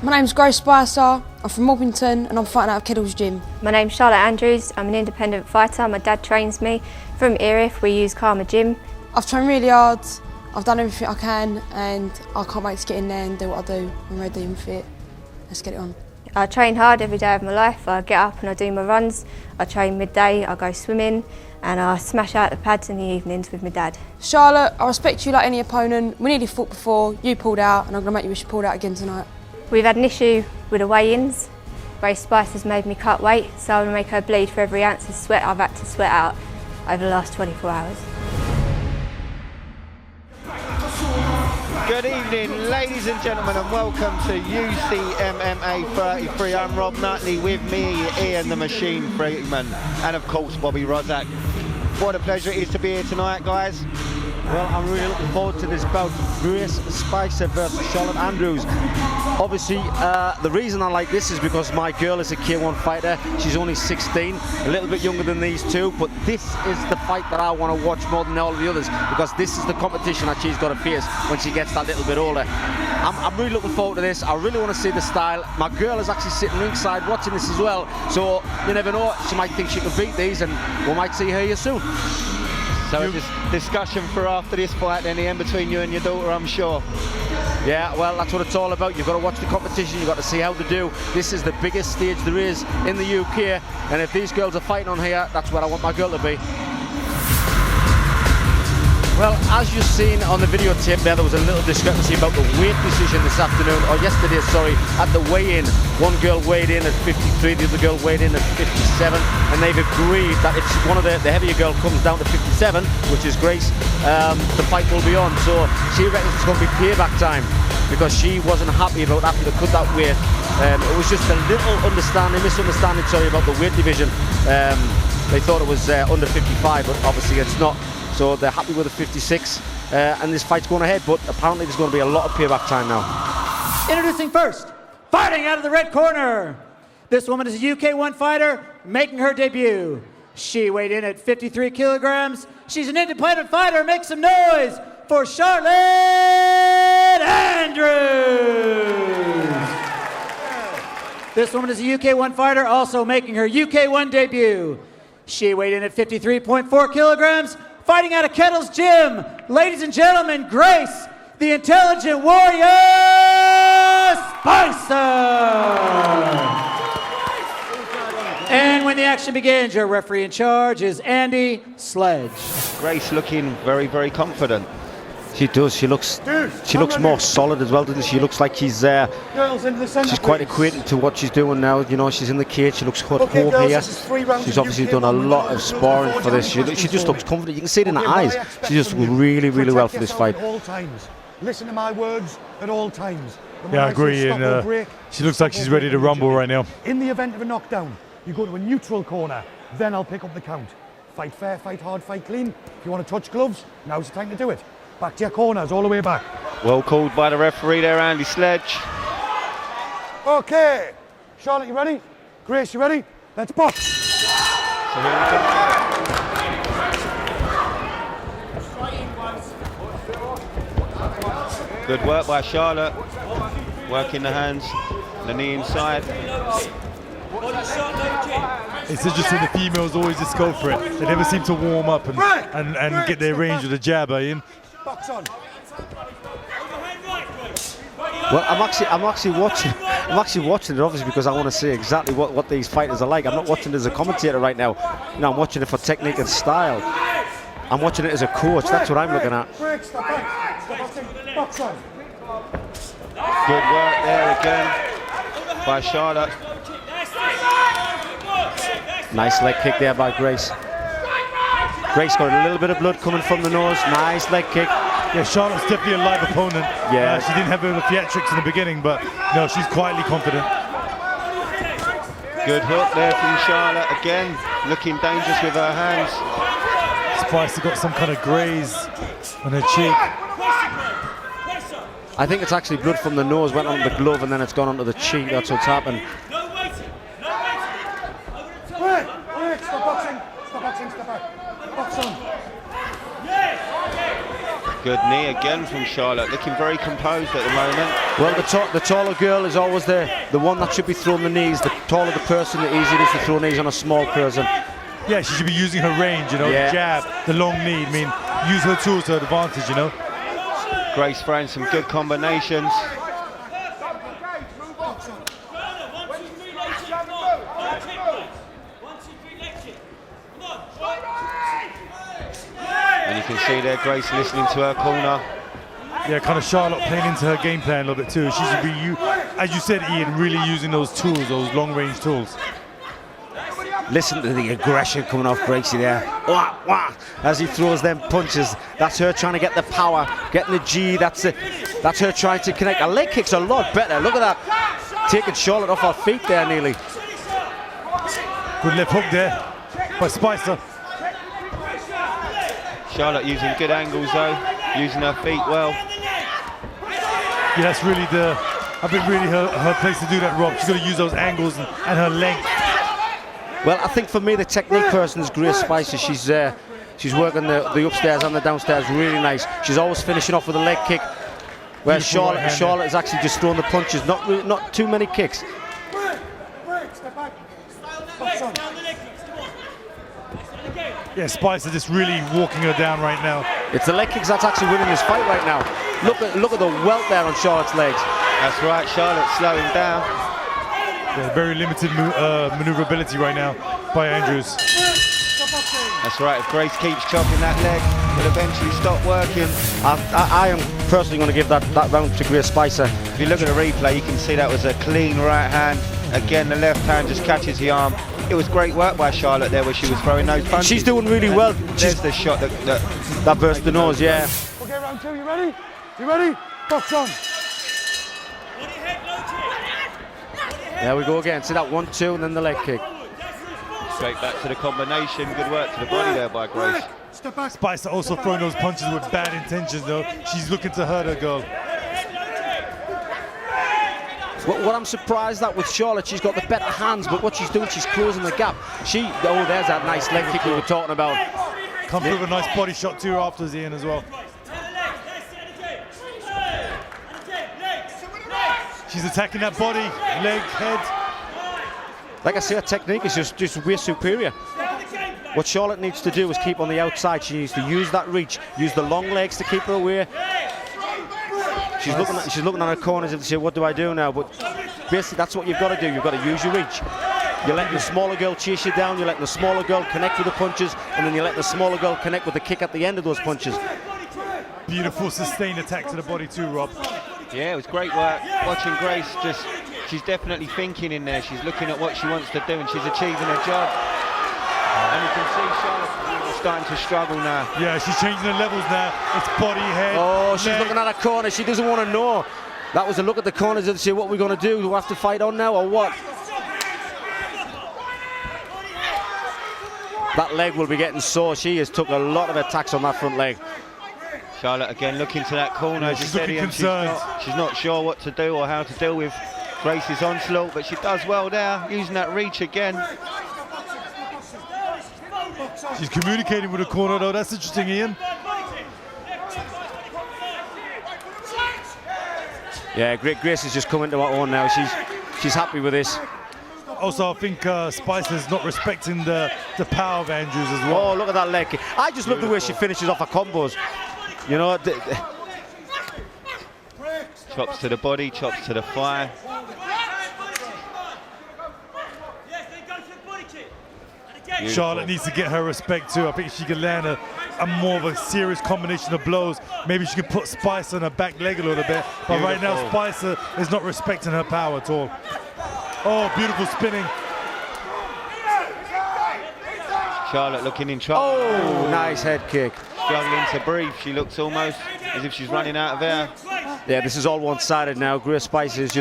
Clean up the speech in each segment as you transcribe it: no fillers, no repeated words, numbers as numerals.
My name's Grace Spicer, I'm from Mobbington and I'm fighting out of Keddle's gym. My name's Charlotte Andrews, I'm an independent fighter. My dad trains me. From Erith, we use Karma Gym. I've trained really hard, I've done everything I can and I can't wait to get in there and do what I do. I'm ready and fit. Let's get it on. I train hard every day of my life. I get up and I do my runs. I train midday, I go swimming and I smash out the pads in the evenings with my dad. Charlotte, I respect you like any opponent. We nearly fought before, you pulled out and I'm going to make you wish you pulled out again tonight. We've had an issue with the weigh-ins. Grace Spice has made me cut weight, so I'm going to make her bleed for every ounce of sweat I've had to sweat out over the last 24 hours. Good evening, ladies and gentlemen, and welcome to Ucmma 33. I'm Rob Nutley, with me, Ian the Machine Freeman, and of course Bobby Rozak. What a pleasure it is to be here tonight, guys. Well, I'm really looking forward to this bout. Grace Spicer versus Charlotte Andrews. Obviously, the reason I like this is because my girl is a K1 fighter. She's only 16, a little bit younger than these two, but this is the fight that I want to watch more than all of the others, because this is the competition that she's got to face when she gets that little bit older. I'm really looking forward to this. I really want to see the style. My girl is actually sitting ringside watching this as well, so you never know, she might think she can beat these, and we might see her here soon. So this discussion for after this fight then, Ian, between you and your daughter, I'm sure. Yeah, well, that's what it's all about. You've got to watch the competition, you've got to see how they do. This is the biggest stage there is in the UK, and if these girls are fighting on here, that's where I want my girl to be. Well, as you've seen on the videotape there was a little discrepancy about the weight decision this afternoon, or yesterday, sorry, at the weigh-in. One girl weighed in at 53, the other girl weighed in at 57, and they've agreed that if one of the heavier girl comes down to 57, which is Grace, the fight will be on. So she reckons it's going to be payback time, because she wasn't happy about having to cut that weight. It was just a little misunderstanding, sorry, about the weight division. They thought it was under 55, but obviously it's not. So they're happy with the 56, and this fight's going ahead, but apparently there's going to be a lot of payback time now. Introducing first, fighting out of the red corner. This woman is a UK1 fighter making her debut. She weighed in at 53 kilograms. She's an independent fighter. Make some noise for Charlotte Andrews. This woman is a UK1 fighter, also making her UK1 debut. She weighed in at 53.4 kilograms. Fighting out of Kettle's gym, ladies and gentlemen, Grace, the intelligent warrior, Spicer! And when the action begins, your referee in charge is Andy Sledge. Grace looking very, very confident. She does. She looks more solid as well, doesn't she? She looks like she's quite acquainted to what she's doing now. You know, she's in the cage. She looks quite home here. She's obviously done a lot of sparring for this. She just looks confident. You can see it in her eyes. She just really, really well for this fight. Listen to my words at all times. Yeah, I agree. And she looks like she's ready to rumble right now. In the event of a knockdown, you go to a neutral corner. Then I'll pick up the count. Fight fair, fight hard, fight clean. If you want to touch gloves, now's the time to do it. Back to your corners, all the way back. Well called by the referee there, Andy Sledge. Okay, Charlotte, you ready? Grace, you ready? Let's box. So here we go. Good work by Charlotte. Working the hands, the knee inside. It's interesting, the females always just go for it. They never seem to warm up and get their range with a jab, Ian. Box on. Well, I'm actually watching it obviously because I want to see exactly what these fighters are like. I'm not watching it as a commentator right now. You know, I'm watching it for technique and style. I'm watching it as a coach. That's what I'm looking at. Box on. Good work there again by Charlotte. Nice leg kick there by Grace. Grace got a little bit of blood coming from the nose. Nice leg kick. Yeah, Charlotte's definitely a live opponent. Yeah, she didn't have the theatrics in the beginning, but no, she's quietly confident. Good hook there from Charlotte again, looking dangerous with her hands. Spicer got some kind of graze on her cheek. I think it's actually blood from the nose, went onto the glove, and then it's gone onto the cheek. That's what's happened. Wait, stop boxing, stop back. Box on. Good knee again from Charlotte, looking very composed at the moment. Well, the taller girl is always the one that should be throwing the knees. The taller the person, the easier it is to throw knees on a small person. Yeah, she should be using her range, you know, the jab, the long knee. I mean, use her tools to her advantage, you know. Grace throwing some good combinations. And you can see there Grace listening to her corner. Yeah, kind of Charlotte playing into her game plan a little bit too. She should be, as you said, Ian, really using those tools, those long-range tools. Listen to the aggression coming off Gracie there. Wah, wah, as he throws them punches. That's her trying to get the power, getting the G. That's her trying to connect. Her leg kick's a lot better. Look at that. Taking Charlotte off her feet there nearly. Good left hook there by Spicer. Charlotte using good angles though, using her feet well. Yeah, that's really I think really her place to do that, Rob. She's got to use those angles and her length. Well, I think for me the technique person is Grace Spicer. She's working the upstairs and the downstairs really nice. She's always finishing off with a leg kick, where Charlotte is actually just throwing the punches, not too many kicks. Yeah, Spicer just really walking her down right now. It's the leg kicks that's actually winning this fight right now. Look at the welt there on Charlotte's legs. That's right, Charlotte slowing down. Yeah, very limited maneuverability right now by Andrews. That's right, if Grace keeps chopping that leg, it'll eventually stop working. I am personally going to give that round to Grace Spicer. If you look at the replay, you can see that was a clean right hand. Again, the left hand just catches the arm. It was great work by Charlotte there where she was throwing those punches. She's doing really well. There's the shot that burst the nose, yeah. Okay, round two, you ready? You ready? Box on. There we go again. See that 1-2 and then the leg kick. Straight back to the combination. Good work to the body there by Grace. Step back. Spicer also throwing those punches with bad intentions though. She's looking to hurt her girl. What I'm surprised at with Charlotte, she's got the better hands, but what she's doing, she's closing the gap. Oh, there's that nice leg kick we were talking about. Come through with a nice body shot too afterwards, Ian, as well. She's attacking that body, leg, head. Like I say, her technique is just way superior. What Charlotte needs to do is keep on the outside. She needs to use that reach, use the long legs to keep her away. She's looking at her corners and say, what do I do now? But basically, that's what you've got to do. You've got to use your reach. You're letting the smaller girl chase you down. You're letting the smaller girl connect with the punches, and then you let the smaller girl connect with the kick at the end of those punches. Beautiful sustained attack to the body too, Rob. Yeah, it was great work. Watching Grace, she's definitely thinking in there. She's looking at what she wants to do, and she's achieving her job. And you can see Charlotte starting to struggle now. Yeah, she's changing the levels now. It's body, head. Oh, she's leg. looking at her corner. She doesn't want to know. That was a look at the corners and say, what are we going to do? Do we have to fight on now or what? That leg will be getting sore. She has took a lot of attacks on that front leg. Charlotte again looking to that corner. Yeah, she's looking concerned. She's not sure what to do or how to deal with Grace's onslaught, but she does well there, using that reach again. She's communicating with the corner though. That's interesting, Ian. Yeah, Grace is just coming to her own now. She's happy with this. Also, I think Spicer's not respecting the power of Andrews as well. Oh, look at that leg kick. I just love the way she finishes off her combos. You know, chops to the body, chops to the thigh. Beautiful. Charlotte needs to get her respect too. I think she can land a more of a serious combination of blows. Maybe she can put Spicer on her back leg a little bit. But right now, Spicer is not respecting her power at all. Oh, beautiful spinning. Charlotte looking in trouble. Oh, nice head kick. Struggling to breathe. She looks almost as if she's running out of air. Yeah, this is all one-sided now. Grace Spicer is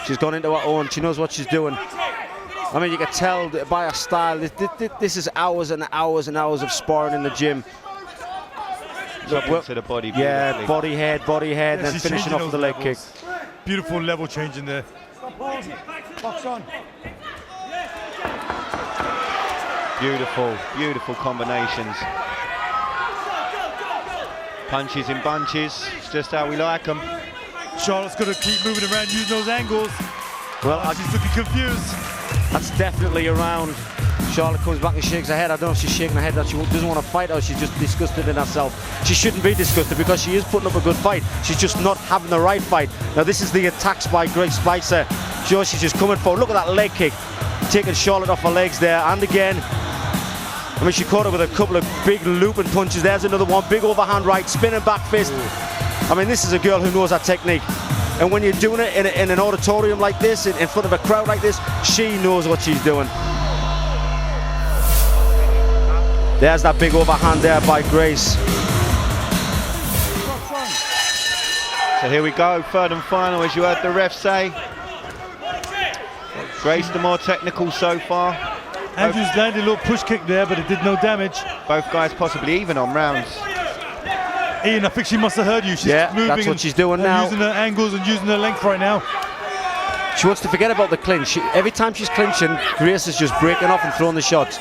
she's gone into her own. She knows what she's doing. I mean, you can tell by her style, this is hours and hours and hours of sparring in the gym. Dropping to the body. Yeah, body, head, yeah, then finishing off with the leg kick. Beautiful level change in there. Box on. Beautiful, beautiful combinations. Punches in bunches, it's just how we like them. Charlotte's got to keep moving around, using those angles. Well, She's looking confused. that's definitely around. Charlotte comes back and shakes her head. I don't know if she's shaking her head that she doesn't want to fight or she's just disgusted in herself. She shouldn't be disgusted because she is putting up a good fight. She's just not having the right fight. Now this is the attacks by Grace Spicer. She's just coming forward. Look at that leg kick, taking Charlotte off her legs there. And again, I mean, she caught her with a couple of big looping punches. There's another one, big overhand right, spinning back fist. I mean, this is a girl who knows her technique. And when you're doing it in an auditorium like this, in front of a crowd like this, she knows what she's doing. There's that big overhand there by Grace. So here we go, third and final, as you heard the ref say. Grace the more technical so far. Andrews landed a little push kick there, but it did no damage. Both guys possibly even on rounds. Ian, I think she must have heard you. She's moving. That's what she's doing now. Using her angles and using her length right now. She wants to forget about the clinch. Every time she's clinching, Grace is just breaking off and throwing the shots.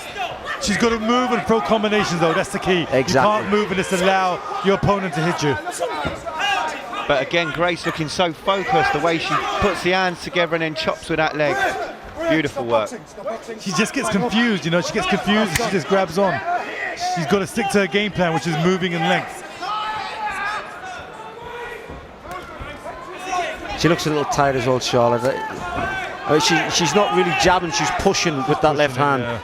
She's got to move and throw combinations though, that's the key. Exactly. You can't move and just allow your opponent to hit you. But again, Grace looking so focused, the way she puts the hands together and then chops with that leg. Beautiful work. She just gets confused, you know, she gets confused and she just grabs on. She's got to stick to her game plan, which is moving in length. She looks a little tired as well, Charlotte. She's not really jabbing, she's pushing with that left hand. Yeah.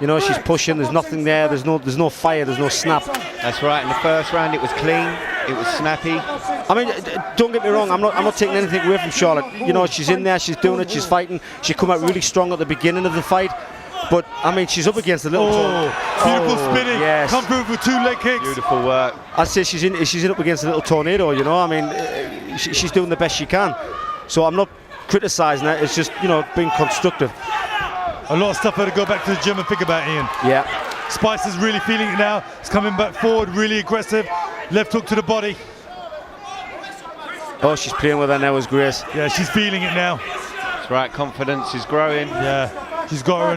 You know, she's pushing, there's nothing there, there's no fire, there's no snap. That's right, in the first round it was clean, it was snappy. I mean, don't get me wrong, I'm not taking anything away from Charlotte. You know, she's in there, she's doing it, she's fighting. She come out really strong at the beginning of the fight. But, I mean, she's up against a little... Beautiful spinning, yes. Come through with 2 leg kicks. Beautiful work. I'd say she's in up against a little tornado, you know. I mean, she's doing the best she can. So I'm not criticising her, it's just, you know, being constructive. A lot of stuff for her to go back to the gym and think about, Ian. Yeah. Spicer's really feeling it now. It's coming back forward, really aggressive. Left hook to the body. Oh, she's playing with her now as Grace. Yeah, she's feeling it now. That's right, confidence is growing. Yeah, she's got her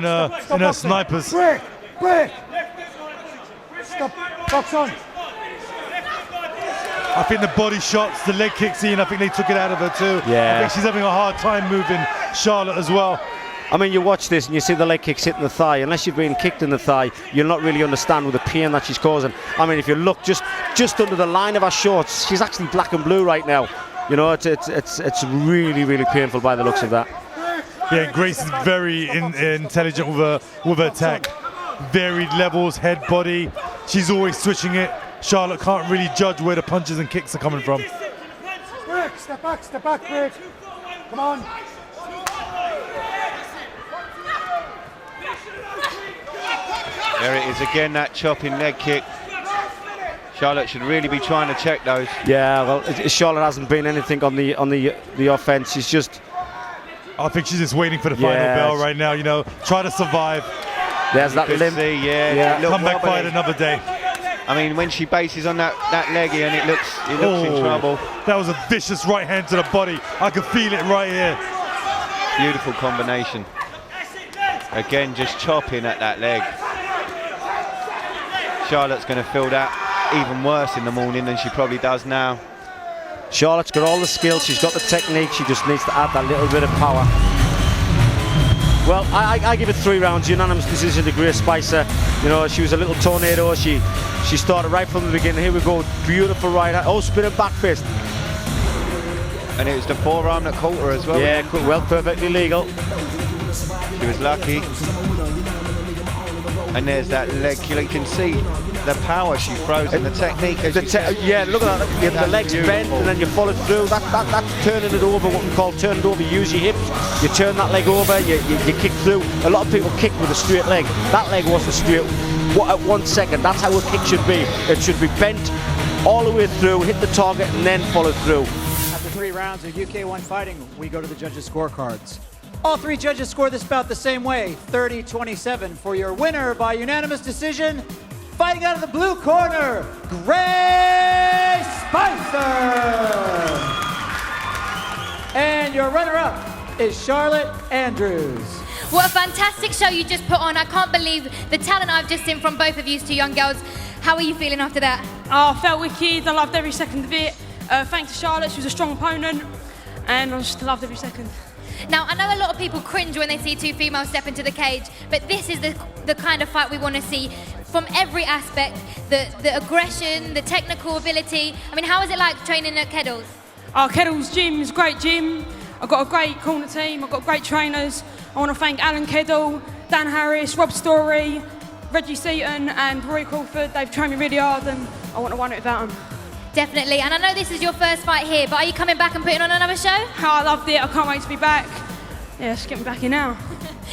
in her snipers. Break! Break! Stop! Box on! I think the body shots, the leg kicks, Ian, I think they took it out of her too. Yeah. I think she's having a hard time moving Charlotte as well. I mean, you watch this and you see the leg kicks hitting the thigh. Unless you've been kicked in the thigh, you'll not really understand with the pain that she's causing. I mean, if you look just under the line of her shorts, she's actually black and blue right now. You know, it's really, really painful by the looks of that. Yeah, Grace is very intelligent with her attack. Varied levels, head, body. She's always switching it. Charlotte can't really judge where the punches and kicks are coming from. Break! Step back, break! Come on! There it is again, that chopping leg kick. Charlotte should really be trying to check those. Yeah, well, Charlotte hasn't been anything on the offense. She's just... I think she's just waiting for the final bell right now, you know, try to survive. There's that limb. Yeah. Come back, fight another day. I mean, when she bases on that leg and it looks in trouble. That was a vicious right hand to the body. I could feel it right here. Beautiful combination. Again, just chopping at that leg. Charlotte's going to feel that even worse in the morning than she probably does now. Charlotte's got all the skills, she's got the technique, she just needs to add that little bit of power. Well, I give it 3 rounds, unanimous decision to Grace Spicer. You know, she was a little tornado, she started right from the beginning. Here we go, beautiful right hand, oh, spinning back fist. And it was the forearm that caught her as well. Yeah, well, perfectly legal. She was lucky. And there's that leg kill. You can see the power she throws and the technique. Yeah, look at that. The legs bend and then you follow through. That's turning it over, what we call turning it over. You use your hips, you turn that leg over, you kick through. A lot of people kick with a straight leg. That leg wasn't straight. At 1 second, that's how a kick should be. It should be bent all the way through, hit the target and then follow through. After 3 rounds of UK1 fighting, we go to the judges' scorecards. All 3 judges score this bout the same way, 30-27 for your winner by unanimous decision. Fighting out of the blue corner, Grace Spicer. And your runner-up is Charlotte Andrews. What a fantastic show you just put on. I can't believe the talent I've just seen from both of you 2 young girls. How are you feeling after that? Oh, I felt wicked. I loved every second of it. Thanks to Charlotte, she was a strong opponent, and I just loved every second. Now, I know a lot of people cringe when they see two females step into the cage, but this is the kind of fight we want to see from every aspect, the aggression, the technical ability. I mean, how is it like training at Keddles? Oh, Keddles Gym is a great gym. I've got a great corner team, I've got great trainers. I want to thank Alan Keddle, Dan Harris, Rob Story, Reggie Seaton and Roy Crawford. They've trained me really hard and I wouldn't have won it without them. Definitely, and I know this is your first fight here, but are you coming back and putting on another show? Oh, I loved it, I can't wait to be back. Yeah, just get me back in now.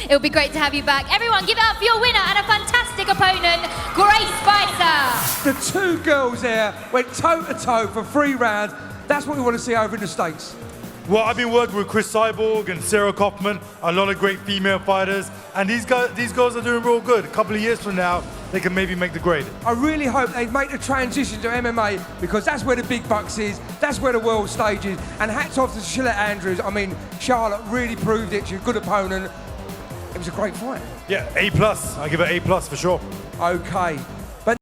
It'll be great to have you back. Everyone, give it up for your winner and a fantastic opponent, Grace Spicer. The two girls there went toe-to-toe for 3 rounds. That's what we want to see over in the States. Well, I've been working with Chris Cyborg and Sarah Kaufman, a lot of great female fighters, and these girls are doing real good. A couple of years from now, they can maybe make the grade. I really hope they make the transition to MMA because that's where the big bucks is, that's where the world stage is, and hats off to Charlotte Andrews. I mean, Charlotte really proved it. She's a good opponent. It was a great fight. Yeah, A+. I give it A+ for sure. Okay.